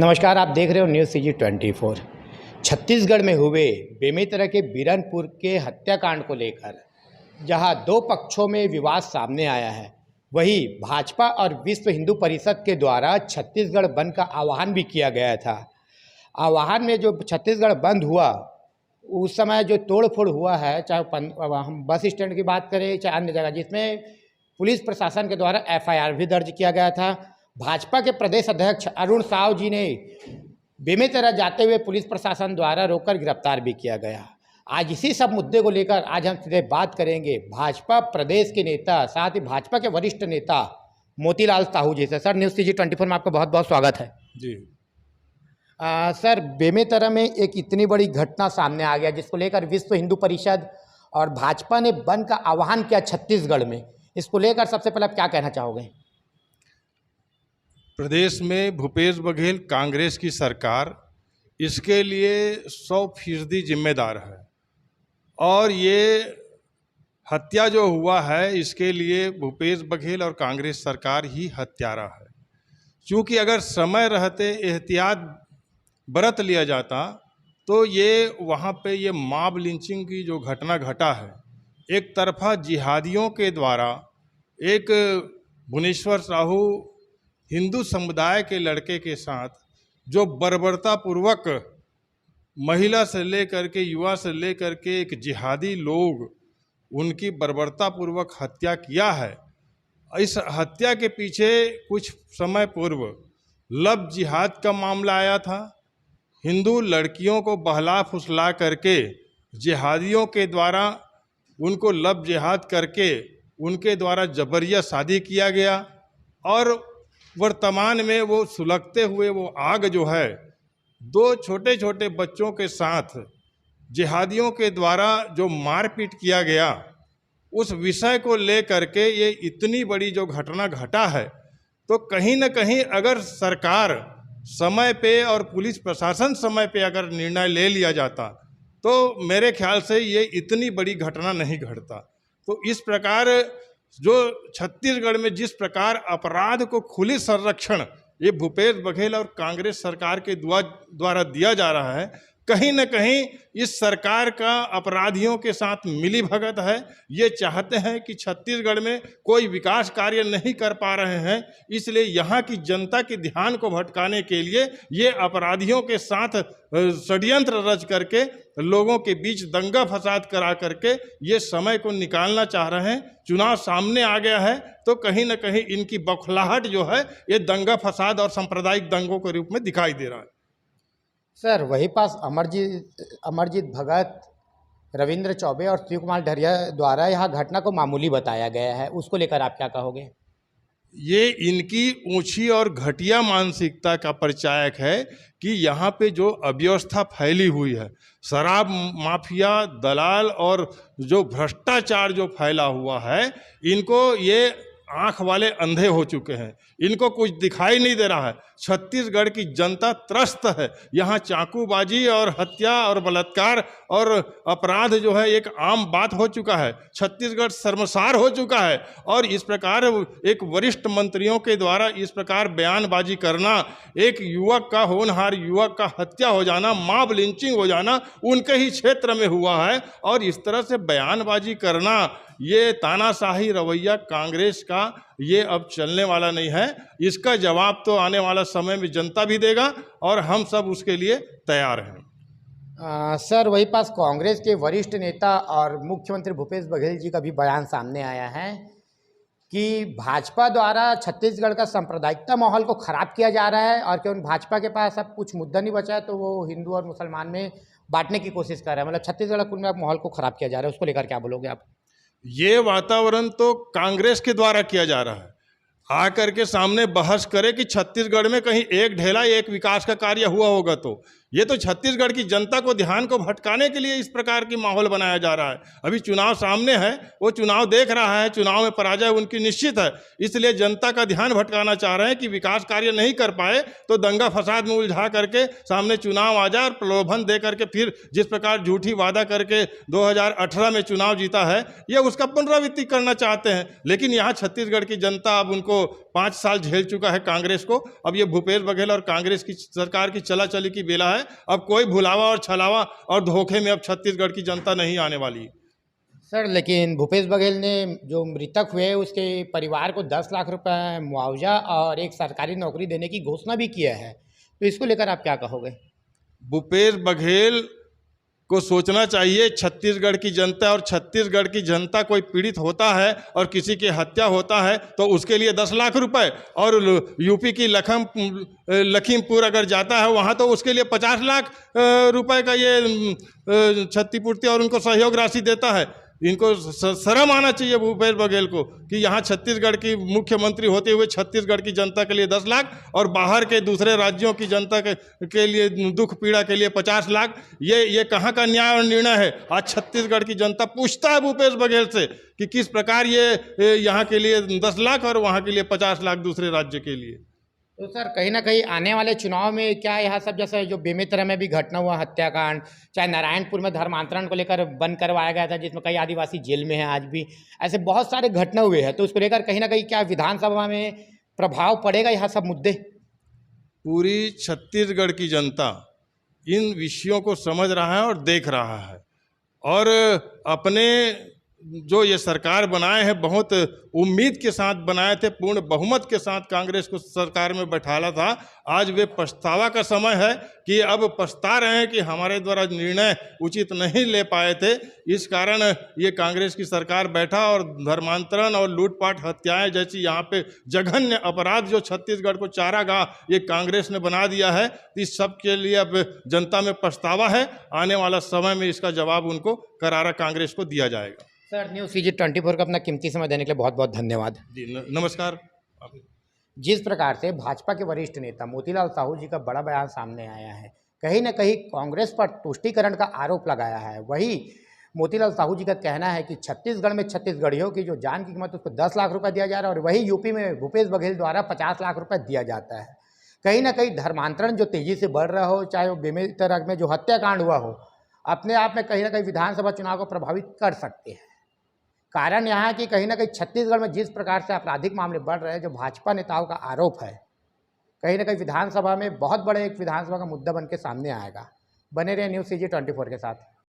नमस्कार, आप देख रहे हो न्यूज़ CG24। छत्तीसगढ़ में हुए बेमेतरा के बीरनपुर के हत्याकांड को लेकर जहां दो पक्षों में विवाद सामने आया है, वहीं भाजपा और विश्व हिंदू परिषद के द्वारा छत्तीसगढ़ बंद का आह्वान भी किया गया था। आह्वान में जो छत्तीसगढ़ बंद हुआ, उस समय जो तोड़फोड़ हुआ है, चाहे हम बस स्टैंड की बात करें चाहे अन्य जगह, जिसमें पुलिस प्रशासन के द्वारा FIR भी दर्ज किया गया था। भाजपा के प्रदेश अध्यक्ष अरुण साव जी ने बेमेतरा जाते हुए पुलिस प्रशासन द्वारा रोककर गिरफ्तार भी किया गया। आज इसी सब मुद्दे को लेकर आज हम सीधे बात करेंगे भाजपा प्रदेश के नेता, साथ ही भाजपा के वरिष्ठ नेता मोतीलाल साहू जी से। सर, न्यूज़ CG24 में आपका बहुत बहुत स्वागत है जी। सर, बेमेतरा में एक इतनी बड़ी घटना सामने आ गया जिसको लेकर विश्व हिंदू परिषद और भाजपा ने बंद का आह्वान किया छत्तीसगढ़ में। इसको लेकर सबसे पहले आप क्या कहना चाहोगे? प्रदेश में भूपेश बघेल कांग्रेस की सरकार इसके लिए 100% जिम्मेदार है और ये हत्या जो हुआ है इसके लिए भूपेश बघेल और कांग्रेस सरकार ही हत्यारा है। क्योंकि अगर समय रहते एहतियात बरत लिया जाता तो ये वहाँ पे ये मॉब लिंचिंग की जो घटना घटा है, एक तरफा जिहादियों के द्वारा एक भुवनेश्वर साहू हिंदू समुदाय के लड़के के साथ जो बर्बरतापूर्वक महिला से लेकर के युवा से लेकर के एक जिहादी लोग उनकी बर्बरतापूर्वक हत्या किया है। इस हत्या के पीछे कुछ समय पूर्व लव जिहाद का मामला आया था। हिंदू लड़कियों को बहला फुसला करके जिहादियों के द्वारा उनको लव जिहाद करके उनके द्वारा जबरिया शादी किया गया और वर्तमान में वो सुलगते हुए वो आग जो है, दो छोटे छोटे बच्चों के साथ जिहादियों के द्वारा जो मारपीट किया गया, उस विषय को लेकर के ये इतनी बड़ी जो घटना घटा है, तो कहीं न कहीं अगर सरकार समय पे और पुलिस प्रशासन समय पे अगर निर्णय ले लिया जाता तो मेरे ख्याल से ये इतनी बड़ी घटना नहीं घटता। तो इस प्रकार जो छत्तीसगढ़ में जिस प्रकार अपराध को खुली संरक्षण ये भूपेश बघेल और कांग्रेस सरकार के द्वारा दिया जा रहा है, कहीं न कहीं इस सरकार का अपराधियों के साथ मिली भगत है। ये चाहते हैं कि छत्तीसगढ़ में कोई विकास कार्य नहीं कर पा रहे हैं, इसलिए यहाँ की जनता के ध्यान को भटकाने के लिए ये अपराधियों के साथ षड्यंत्र रच करके लोगों के बीच दंगा फसाद करा करके ये समय को निकालना चाह रहे हैं। चुनाव सामने आ गया है तो कहीं न कहीं इनकी बौखलाहट जो है ये दंगा फसाद और सांप्रदायिक दंगों के रूप में दिखाई दे रहा है। सर, वही पास अमरजीत भगत, रविंद्र चौबे और शिव कुमार डहरिया द्वारा यह घटना को मामूली बताया गया है, उसको लेकर आप क्या कहोगे? ये इनकी ऊंची और घटिया मानसिकता का परिचायक है कि यहाँ पे जो अव्यवस्था फैली हुई है, शराब माफिया, दलाल और जो भ्रष्टाचार जो फैला हुआ है, इनको ये आँख वाले अंधे हो चुके हैं, इनको कुछ दिखाई नहीं दे रहा है। छत्तीसगढ़ की जनता त्रस्त है। यहाँ चाकूबाजी और हत्या और बलात्कार और अपराध जो है एक आम बात हो चुका है। छत्तीसगढ़ शर्मसार हो चुका है और इस प्रकार एक वरिष्ठ मंत्रियों के द्वारा इस प्रकार बयानबाजी करना, एक युवक का, होनहार युवक का हत्या हो जाना, मॉब लिंचिंग हो जाना उनके ही क्षेत्र में हुआ है और इस तरह से बयानबाजी करना, ये तानाशाही रवैया कांग्रेस का ये अब चलने वाला नहीं है। इसका जवाब तो आने वाला समय में जनता भी देगा और हम सब उसके लिए तैयार हैं। सर, वही पास कांग्रेस के वरिष्ठ नेता और मुख्यमंत्री भूपेश बघेल जी का भी बयान सामने आया है कि भाजपा द्वारा छत्तीसगढ़ का सांप्रदायिकता माहौल को खराब किया जा रहा है और कि उन भाजपा के पास अब कुछ मुद्दा नहीं बचा है तो वो हिंदू और मुसलमान में बांटने की कोशिश कर रहा है। मतलब छत्तीसगढ़ कुल में अब माहौल को खराब किया जा रहा है, उसको लेकर क्या बोलोगे आप? ये वातावरण तो कांग्रेस के द्वारा किया जा रहा है। आकर के सामने बहस करे कि छत्तीसगढ़ में कहीं एक ढेला एक विकास का कार्य हुआ होगा, तो ये तो छत्तीसगढ़ की जनता को ध्यान को भटकाने के लिए इस प्रकार की माहौल बनाया जा रहा है। अभी चुनाव सामने है, वो चुनाव देख रहा है, चुनाव में पराजय उनकी निश्चित है, इसलिए जनता का ध्यान भटकाना चाह रहे हैं कि विकास कार्य नहीं कर पाए तो दंगा फसाद में उलझा करके सामने चुनाव आ जाए और प्रलोभन दे करके फिर जिस प्रकार झूठी वादा करके 2018 में चुनाव जीता है, ये उसका पुनरावृत्ति करना चाहते हैं। लेकिन यहाँ छत्तीसगढ़ की जनता अब उनको 5 साल झेल चुका है कांग्रेस को। अब ये भूपेश बघेल और कांग्रेस की सरकार की चला चली की बेला है। अब कोई भुलावा और छलावा और धोखे में अब छत्तीसगढ़ की जनता नहीं आने वाली। सर लेकिन भूपेश बघेल ने जो मृतक हुए उसके परिवार को 10 लाख रुपए मुआवजा और एक सरकारी नौकरी देने की घोषणा भी किया है, तो इसको लेकर आप क्या कहोगे? भूपेश बघेल को सोचना चाहिए, छत्तीसगढ़ की जनता और छत्तीसगढ़ की जनता कोई पीड़ित होता है और किसी की हत्या होता है तो उसके लिए 10 लाख रुपए, और यूपी की लखीमपुर अगर जाता है वहाँ तो उसके लिए 50 लाख रुपए का ये क्षतिपूर्ति और उनको सहयोग राशि देता है। इनको शर्म आना चाहिए भूपेश बघेल को कि यहाँ छत्तीसगढ़ की मुख्यमंत्री होते हुए छत्तीसगढ़ की जनता के लिए 10 लाख और बाहर के दूसरे राज्यों की जनता के लिए दुख पीड़ा के लिए 50 लाख। ये कहाँ का न्याय और निर्णय है? आज छत्तीसगढ़ की जनता पूछता है भूपेश बघेल से कि किस प्रकार ये यहाँ के लिए 10 लाख और वहाँ के लिए 50 लाख दूसरे राज्य के लिए। तो सर कहीं ना कहीं आने वाले चुनाव में क्या यह सब, जैसे जो बेमेतरा में भी घटना हुआ हत्याकांड, चाहे नारायणपुर में धर्मांतरण को लेकर बंद करवाया गया था जिसमें कई आदिवासी जेल में हैं आज भी, ऐसे बहुत सारे घटना हुए हैं, तो उसको लेकर कहीं ना कहीं क्या विधानसभा में प्रभाव पड़ेगा यह सब मुद्दे? पूरी छत्तीसगढ़ की जनता इन विषयों को समझ रहा है और देख रहा है, और अपने जो ये सरकार बनाए हैं बहुत उम्मीद के साथ बनाए थे, पूर्ण बहुमत के साथ कांग्रेस को सरकार में बैठाला था। आज वे पछतावा का समय है कि अब पछता रहे हैं कि हमारे द्वारा निर्णय उचित नहीं ले पाए थे, इस कारण ये कांग्रेस की सरकार बैठा और धर्मांतरण और लूटपाट हत्याएं जैसी यहाँ पे जघन्य अपराध जो छत्तीसगढ़ को चारागाह ये कांग्रेस ने बना दिया है, इस सब के लिए अब जनता में पछतावा है। आने वाला समय में इसका जवाब उनको करारा कांग्रेस को दिया जाएगा। सर न्यूज़ CG 24 का अपना कीमती समय देने के लिए बहुत बहुत धन्यवाद जी। नमस्कार। जिस प्रकार से भाजपा के वरिष्ठ नेता मोतीलाल साहू जी का बड़ा बयान सामने आया है, कहीं ना कहीं कांग्रेस पर तुष्टीकरण का आरोप लगाया है, वही मोतीलाल साहू जी का कहना है कि छत्तीसगढ़ में छत्तीसगढ़ियों की जो जान की कीमत उसको 10 लाख रुपए दिया जा रहा है, और वही यूपी में भूपेश बघेल द्वारा 50 लाख रुपए दिया जाता है। कहीं ना कहीं धर्मांतरण जो तेजी से बढ़ रहा हो, चाहे वो बेमेतरा में जो हत्याकांड हुआ हो, अपने आप में कहीं ना कहीं विधानसभा चुनाव को प्रभावित कर सकते हैं। कारण यहाँ है कि कहीं ना कहीं छत्तीसगढ़ में जिस प्रकार से आपराधिक मामले बढ़ रहे हैं, जो भाजपा नेताओं का आरोप है, कहीं ना कहीं विधानसभा में बहुत बड़े एक विधानसभा का मुद्दा बन के सामने आएगा। बने रहे न्यूज़ CG 24 के साथ।